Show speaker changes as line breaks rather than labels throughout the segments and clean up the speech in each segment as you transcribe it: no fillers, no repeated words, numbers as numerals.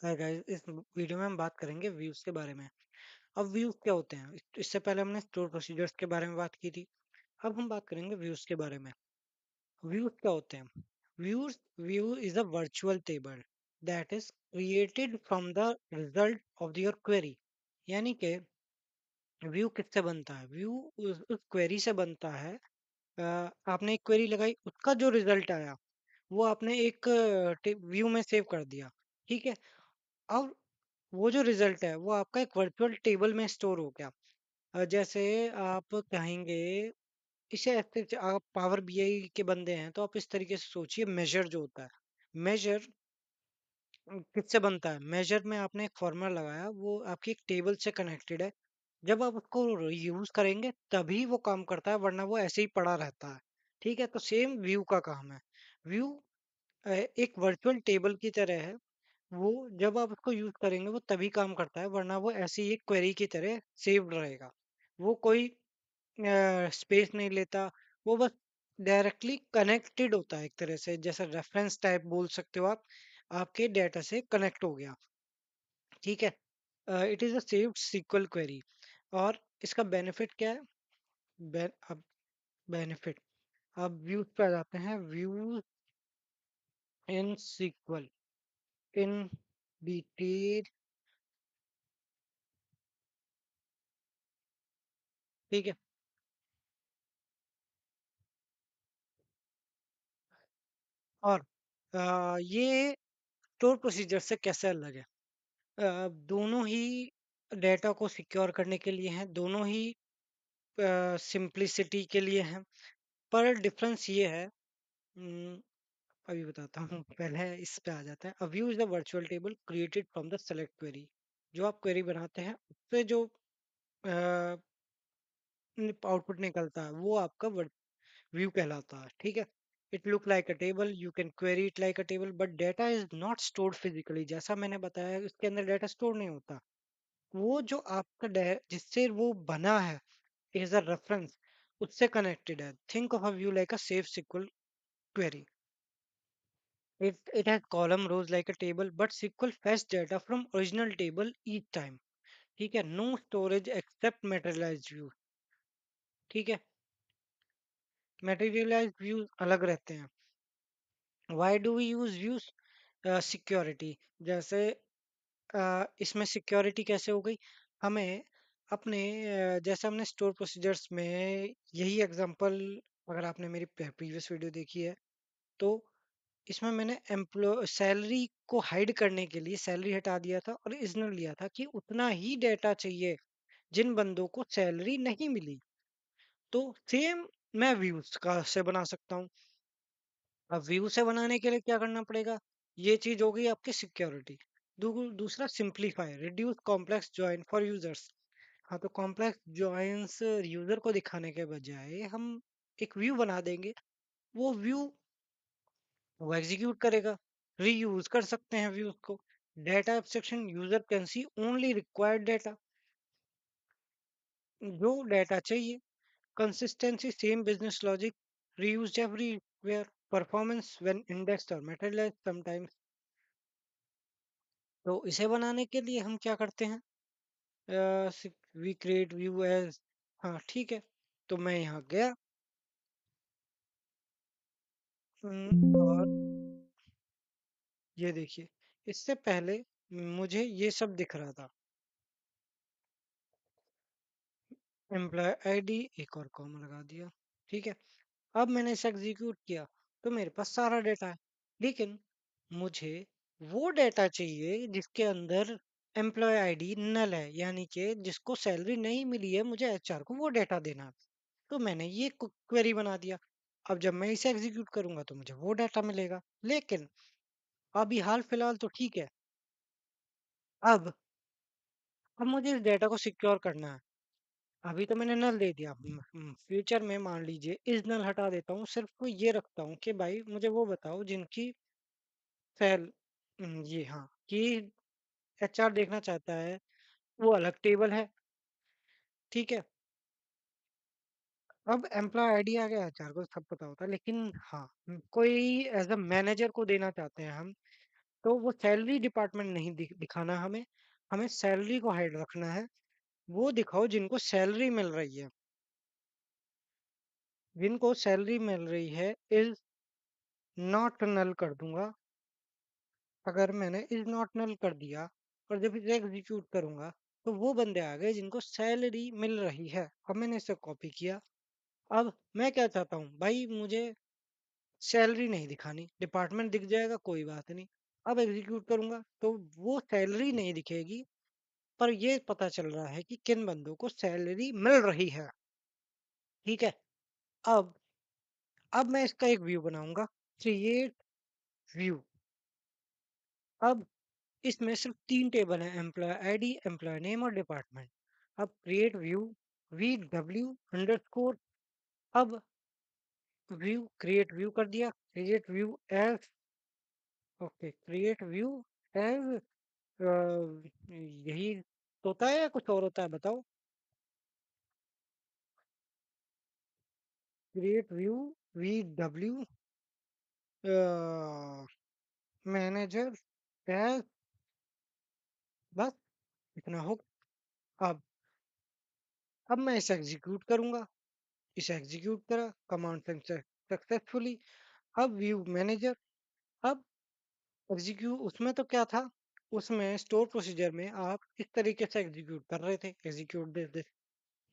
Hi guys, इस video में हम बात करेंगे व्यूज के बारे में। अब व्यूज क्या होते हैं? इससे पहले हमने स्टोर प्रोसीजर्स के बारे में बात की थी। अब हम बात करेंगे व्यूज के बारे में। व्यूज क्या होते हैं? View is a virtual table that is created from the result of your query. यानी कि व्यू किससे बनता है? व्यू उस क्वेरी से बनता है। आपने एक क्वेरी लगाई, उसका जो रिजल्ट आया वो आपने एक व्यू में सेव कर दिया। ठीक है। अब वो जो रिजल्ट है वो आपका एक वर्चुअल टेबल में स्टोर हो गया। जैसे आप कहेंगे, इसे ऐसे आप पावर बीआई के बंदे हैं तो आप इस तरीके से सोचिए। मेजर जो होता है, मेजर किससे बनता है? मेजर में आपने एक फॉर्मूला लगाया, वो आपकी एक टेबल से कनेक्टेड है। जब आप उसको यूज करेंगे तभी वो काम करता है, वरना वो ऐसे ही पड़ा रहता है। ठीक है, तो सेम व्यू का काम है। व्यू एक वर्चुअल टेबल की तरह है। वो जब आप उसको यूज करेंगे वो तभी काम करता है, वरना वो ऐसे ही एक क्वेरी की तरह सेव्ड रहेगा। वो कोई स्पेस नहीं लेता। वो बस डायरेक्टली कनेक्टेड होता है एक तरह से, जैसा रेफरेंस टाइप बोल सकते हो आप। आपके डेटा से कनेक्ट हो गया। ठीक है। It is a saved SQL query. और इसका बेनिफिट क्या है? अब बेनिफिट, अब व्यूज पे आ जाते हैं। Views in SQL in detail. ठीक है। और ये स्टोर प्रोसीजर से कैसे अलग है? दोनों ही डेटा को सिक्योर करने के लिए हैं, दोनों ही सिंप्लिसिटी के लिए हैं। पर डिफरेंस ये है, अभी बताता हूँ। पहले इस पे आ जाता है। A view is the virtual table created from the select query. जो आप क्वेरी बनाते हैं उससे जो आउटपुट निकलता है वो आपका व्यू कहलाता है। ठीक है। It look like a table, you can query it like a table, but data is not stored physically. जैसा मैंने बताया, इसके अंदर डेटा स्टोर नहीं होता। वो जो आपका जिससे वो बना है एज अ रेफरेंस, उससे कनेक्टेड है। Think of a view like a safe SQL query. It has column rows like a table, but SQL fetch data from original table each time. ठीक है। No storage except materialized view। ठीक है। materialized views अलग रहते हैं। Why do we use views? Security. जैसे इसमें security कैसे हो गई? हमें अपने जैसे हमने स्टोर प्रोसीजर्स में यही एग्जांपल, अगर आपने मेरी प्रीवियस वीडियो देखी है तो इसमें मैंने एम्प्लॉय सैलरी को हाइड करने के लिए सैलरी हटा दिया था और ओरिजिनल लिया था कि उतना ही डेटा चाहिए जिन बंदों को सैलरी नहीं मिली। तो सेम मैं व्यूज का से बना सकता हूँ। अब व्यू से बनाने के लिए क्या करना पड़ेगा? ये चीज हो गई आपकी सिक्योरिटी। दूसरा, simplify, reduce complex join for users. हाँ, तो कॉम्प्लेक्स जॉइंस यूजर को दिखाने के बजाय हम एक व्यू बना देंगे। वो व्यू वो एग्जीक्यूट करेगा। रीयूज कर सकते हैं व्यूज को। Data abstraction, user can see only required data, जो डेटा चाहिए। Consistency, same business logic, reused everywhere. Performance when indexed और मैटेरियलाइज्ड समटाइम्स। तो इसे बनाने के लिए हम क्या करते हैं? वी क्रिएट व्यू एज, हाँ ठीक है। तो मैं यहाँ गया, और ये देखिए, इससे पहले मुझे ये सब दिख रहा था। एम्प्लॉय आईडी, एक और कॉमा लगा दिया। ठीक है। अब मैंने इसे एग्जीक्यूट किया तो मेरे पास सारा डेटा है। लेकिन मुझे वो डेटा चाहिए जिसके अंदर एम्प्लॉय आईडी नल है, यानी कि जिसको सैलरी नहीं मिली है, मुझे एचआर को वो डेटा देना है। तो मैंने ये क्वेरी बना दिया। अब जब मैं इसे एग्जीक्यूट करूंगा तो मुझे वो डाटा मिलेगा। लेकिन अभी हाल फिलहाल तो ठीक है। अब अब मुझे इस डेटा को सिक्योर करना है। अभी तो मैंने नल दे दिया। फ्यूचर में मान लीजिए इस नल हटा देता हूँ, सिर्फ को ये रखता हूँ कि भाई मुझे वो बताओ जिनकी सेल, ये हाँ, कि एचआर देखना चाहता है, वो अलग टेबल है। ठीक है। अब एम्प्लॉय आईडी आ गया, एचआर को सब पता होता है, लेकिन हाँ, कोई एज अ मैनेजर को देना चाहते हैं हम, तो वो सैलरी डिपार्टमेंट नहीं दिखाना हमें, हमें सैलरी को हाइड रखना है। वो दिखाओ जिनको सैलरी मिल रही है, जिनको सैलरी मिल रही है इज नॉट नल कर दूंगा। अगर मैंने इज नॉट नल कर दिया और जब इसे एग्जीक्यूट करूंगा तो वो बंदे आ गए जिनको सैलरी मिल रही है। अब मैंने इसे कॉपी किया। अब मैं क्या चाहता हूँ भाई, मुझे सैलरी नहीं दिखानी, डिपार्टमेंट दिख जाएगा कोई बात नहीं। अब एग्जीक्यूट करूंगा तो वो सैलरी नहीं दिखेगी, पर ये पता चल रहा है कि किन बंदों को सैलरी मिल रही है। ठीक है। अब अब मैं इसका एक व्यू बनाऊंगा, क्रिएट व्यू। अब इसमें सिर्फ 3 टेबल हैं, एम्प्लॉय आईडी, एम्प्लॉय नेम और डिपार्टमेंट। अब create view V W underscore. अब व्यू क्रिएट व्यू कर दिया, create view as, okay create view as, यही होता है या कुछ और होता है बताओ? Create view V W manager as, बस इतना हो। अब अब मैं इसे एग्जीक्यूट करूंगा। इसे एग्जीक्यूट करा, कमांड सक्सेसफुली। अब व्यू मैनेजर। अब एग्जीक्यूट उसमें तो क्या था, उसमें स्टोर प्रोसीजर में आप इस तरीके से एग्जीक्यूट कर रहे थे, एग्जीक्यूट दिस।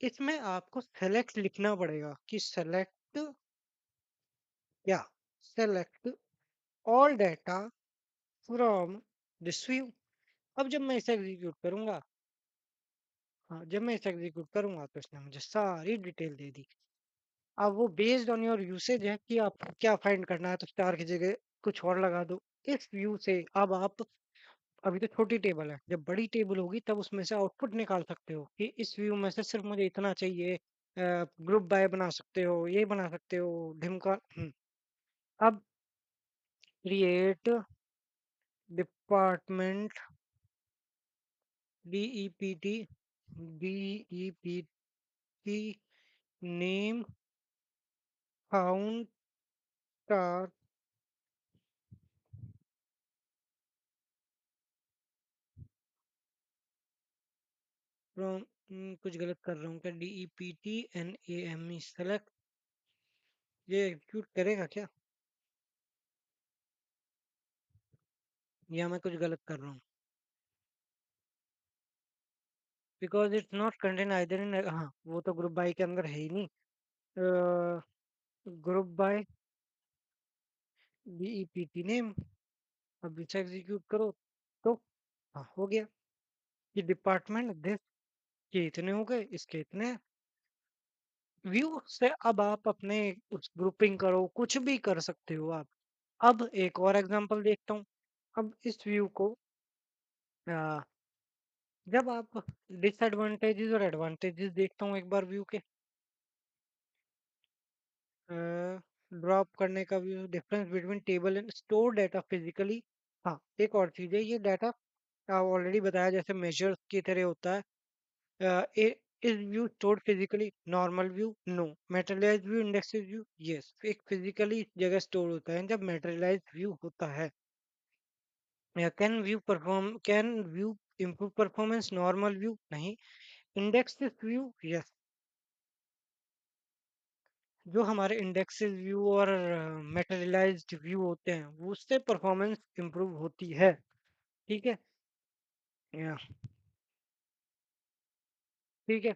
इसमें आपको सेलेक्ट लिखना पड़ेगा कि सेलेक्ट क्या, select all data from this view. अब जब मैं इसे एग्जीक्यूट करूंगा, हाँ जब मैं इसे एग्जीक्यूट करूंगा तो इसने मुझे सारी डिटेल दे दी। अब वो बेस्ड ऑन योर यूसेज है कि आपको क्या फाइंड करना है, तो स्टार की जगह कुछ और लगा दो। इस व्यू से अब आप, अभी तो छोटी टेबल है, जब बड़ी टेबल होगी तब उसमें से आउटपुट निकाल सकते हो कि इस व्यू में से सिर्फ मुझे इतना चाहिए। ग्रुप बाय बना सकते हो, ये बना सकते हो, ढिमका। अब create department, DEPT, DEPT name found star, from, कुछ गलत कर रहा हूँ क्या? DEPTNAME सेलेक्ट, ये एग्जीक्यूट करेगा क्या, या मैं कुछ गलत कर रहा हूँ? Because it's not contain either in, हाँ वो तो ग्रुप बाय के अंदर है ही नहीं। Group by DEPT name. अब इसे एग्जीक्यूट करो तो हाँ हो गया कि डिपार्टमेंट दिस के इतने हो गए, इसके इतने। व्यू से अब आप अपने उस ग्रुपिंग करो, कुछ भी कर सकते हो आप। अब एक और एग्जांपल देखता हूँ। अब इस व्यू को जब आप डिसएडवांटेजेस और एडवांटेजेस देखता हूँ एक बार व्यू के, ड्रॉप करने का view, difference between table and store data physically. हाँ एक और चीज है, ये डाटा ऑलरेडी बताया जैसे मेजर्स की तरह होता है। Is view stored physically, normal view no, materialised view, indexes view yes. एक फिजिकली जगह स्टोर होता है जब मैटेरियलाइज्ड व्यू होता है। Can view improve performance, normal view नहीं, इंडेक्सेस व्यू यस। जो हमारे इंडेक्सेस व्यू और मटेरियलाइज्ड व्यू होते हैं वो उससे परफॉर्मेंस इंप्रूव होती है। ठीक है, या ठीक है।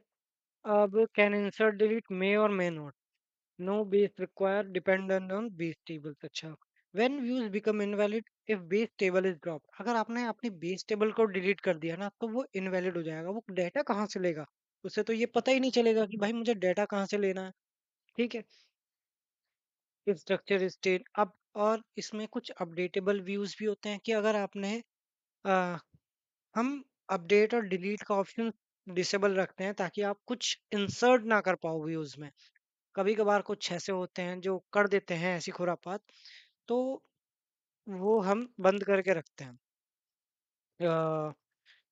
अब कैन इंसर्ट डिलीट मे और may not, no base require, dependent on base tables. अच्छा, when views become invalid if base table is dropped. अगर आपने अपनी बेस टेबल को डिलीट कर दिया ना तो वो इनवैलिड हो जाएगा, वो डाटा कहाँ से लेगा? उसे तो ये पता ही नहीं चलेगा कि भाई मुझे डाटा कहाँ से लेना है। ठीक है, इफ स्ट्रक्चर स्टेट। अब और इसमें कुछ अपडेटेबल व्यूज भी होते हैं कि अगर आपने आ, हम अपडेट और डिलीट का ऑप्शन डिसेबल रखते हैं ताकि आप कुछ इंसर्ट ना कर पाओ व्यूज में। कभी कभार कुछ ऐसे होते हैं जो कर देते हैं ऐसी खुरापात, तो वो हम बंद करके रखते हैं।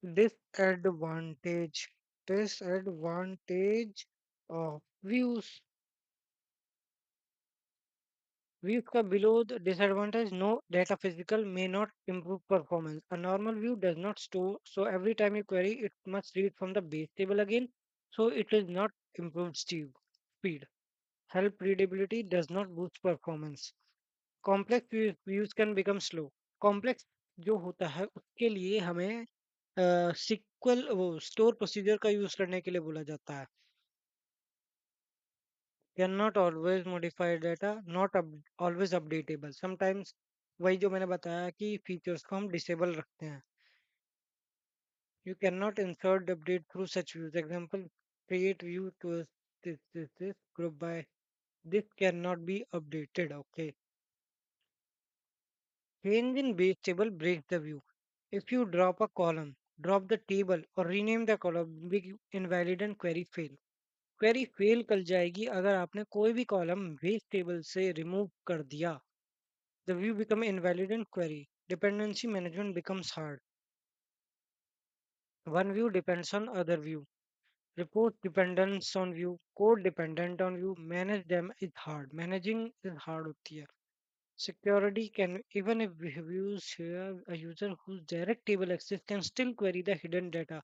Disadvantage, disadvantage of views. Views ka below the disadvantage, no data physical may not improve performance. A normal view does not store, so every time you query, it must read from the base table again. So it is not improved speed. Help readability does not boost performance. Complex views can become slow. Complex जो होता है उसके लिए हमें sequel वो store procedure का use करने के लिए बोला जाता है. Can not always modify data, not always updatable. Sometimes वही जो मैंने बताया कि फीचर्स को हम डिसेबल रखते हैं. You can not insert update through such views. Example, create view to this group by this cannot be updated. Okay. Change in base table breaks the view. If you drop a column, drop the table or rename the column, big invalid and query fail. Query fail कर जाएगी अगर आपने कोई भी column base table से remove कर दिया. The view become invalid and query. Dependency management becomes hard. One view depends on other view. Report dependence on view. Code dependent on view. Manage them is hard. Managing is hard होती है. Security can, even if views share, a user whose direct table access can still query the hidden data.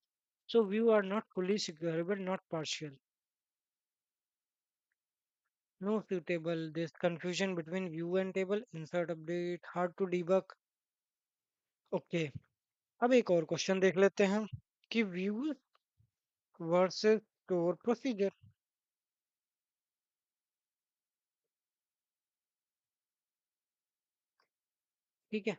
So view are not fully secureable, not partial. No suitable. This confusion between view and table, insert update, hard to debug. Okay. अब एक और question देख लेते हैं कि views versus store procedure. ठीक है.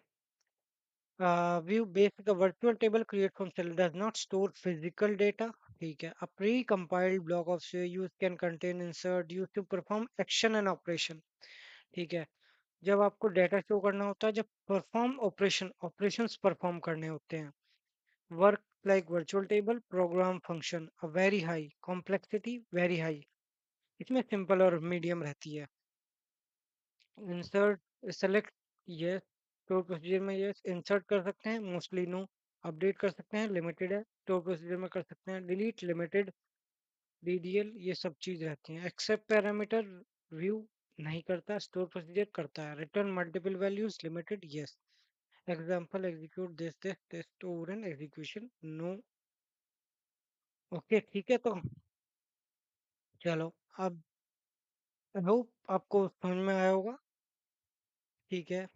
View basic a virtual table create from cell does not store physical data. ठीक है. A pre-compiled block of use can contain insert used to perform action and operation. ठीक है. जब आपको data show करना होता है, जब परफॉर्म ऑपरेशंस परफॉर्म करने होते हैं. Work like virtual table program function a very high complexity very high. इसमें सिंपल और मीडियम रहती है. Insert select yes. Store procedure में यस इंसर्ट कर सकते हैं, मोस्टली नो. अपडेट कर सकते हैं, लिमिटेड है. स्टोर प्रोसीजर में कर सकते हैं डिलीट, लिमिटेड, डीडीएल, ये सब चीज रहती हैं. एक्सेप्ट पैरामीटर व्यू नहीं करता, स्टोर प्रोसीजर करता है. Return multiple values, limited yes. Example execute this store and execution no. Okay. ठीक है. तो चलो. अब होप आपको समझ में आया होगा. ठीक है.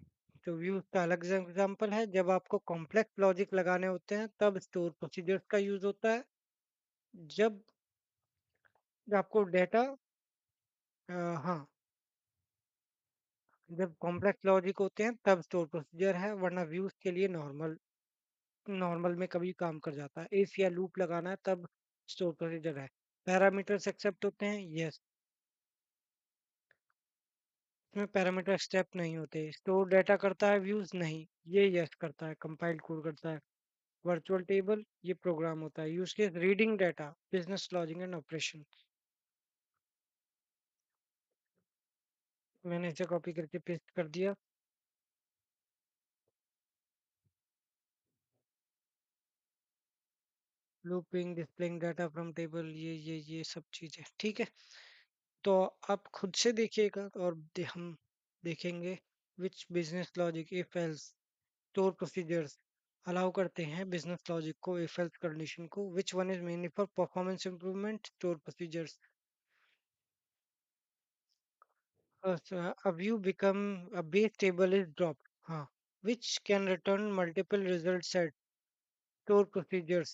तो व्यूज का अलग एग्जांपल है. जब आपको कॉम्प्लेक्स लॉजिक लगाने होते हैं तब स्टोर प्रोसीजर्स का यूज होता है. जब आपको डेटा, हाँ, जब कॉम्प्लेक्स लॉजिक होते हैं तब स्टोर प्रोसीजर है, वरना व्यूज के लिए नॉर्मल नॉर्मल में कभी काम कर जाता है. इफ या लूप लगाना है तब स्टोर प्रोसीजर है. पैरामीटर्स एक्सेप्ट होते हैं, यस. इसमें पैरामीटर स्टेप नहीं होते. स्टोर डेटा करता है, व्यूज नहीं. ये यस करता है, कंपाइल्ड कोड करता है. वर्चुअल टेबल ये प्रोग्राम होता है. Use case reading data, business logic and operation. मैंने इसे कॉपी करके पेस्ट कर दिया. Looping, displaying data from table, ये सब चीजें. ठीक है. तो आप खुद से देखिएगा और हम देखेंगे which business logic if else store procedures allow करते हैं बिजनेस लॉजिक को इफ एल्स कंडीशन को. Which one is mainly for performance improvement, store procedures. A view become a base table is dropped. हाँ. Which can return multiple result set. Store procedures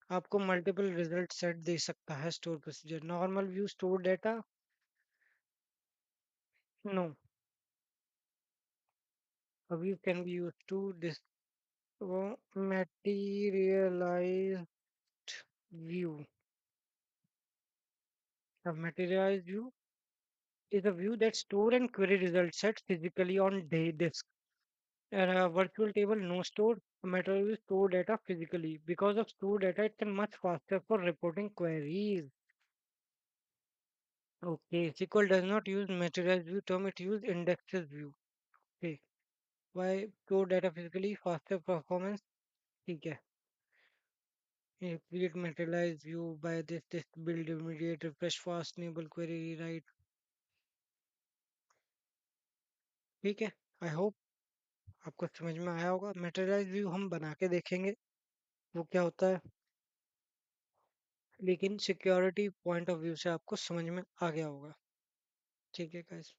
आपको multiple result set दे सकता है. Store procedure normal view store data. No. A view can be used to materialized view. A materialized view is a view that store and query result sets physically on disk. And a virtual table, no store. A material will store data physically. Because of store data, it can much faster for reporting queries. Okay, SQL does not use materialized view term, it uses indexes view. Okay, why store data physically, faster performance. ठीक है. ये create materialized view by this build immediate refresh fast enable query rewrite. ठीक है। I hope आपको समझ में आया होगा। मटेरियलाइज व्यू हम बना के देखेंगे वो क्या होता है, लेकिन सिक्योरिटी पॉइंट ऑफ व्यू से आपको समझ में आ गया होगा। ठीक है गाइस।